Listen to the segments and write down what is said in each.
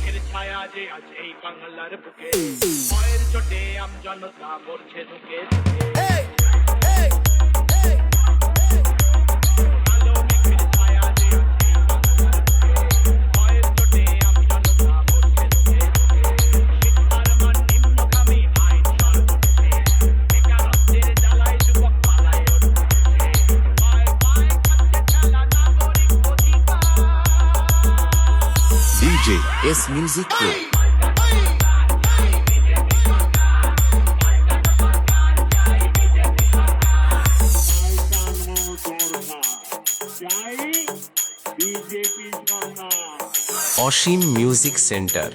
মেঘের ছায়া যে আজ এই বাংলার বুকে, ভয়ের চোটে আমজনতা মরছে ঢুকে ঢুকে। কালো মেঘের ছায়া যে আজ এই বাংলার বুকে, ভয়ের চোটে আমজনতা মরছে ঢুকে ঢুকে। শিক্ষার মান নিম্নগামী, আইন সর্বশেষে, বেকারত্বের জ্বালায় যুবক পালায় ওর দেশে। পায়ে পায়ে খাচ্ছে ঠেলা নাগরিক অধিকার। DJ S Music Pro. Asim music centre.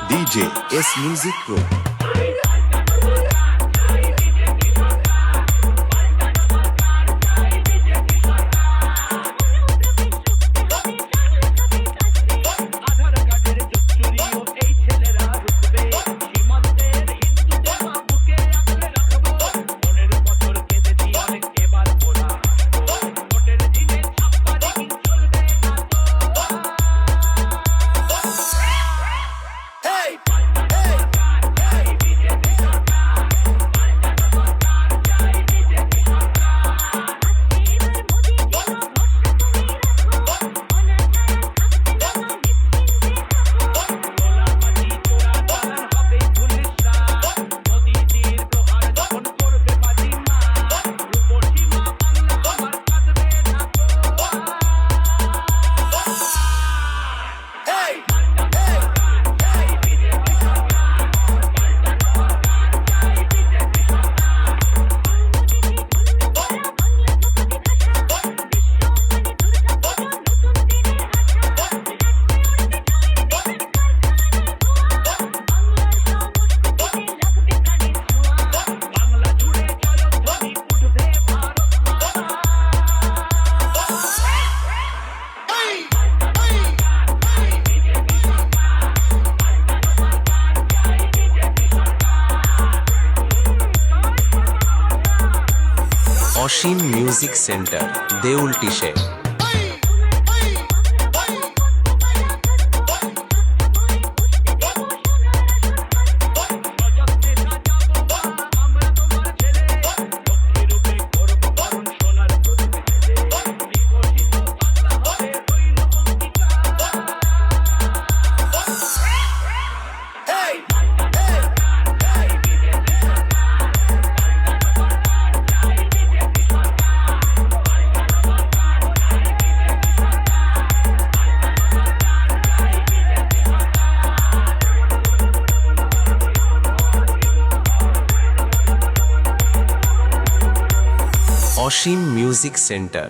DJ S Music Pro. Asim music centre, দেউলটিশে। Asim music centre.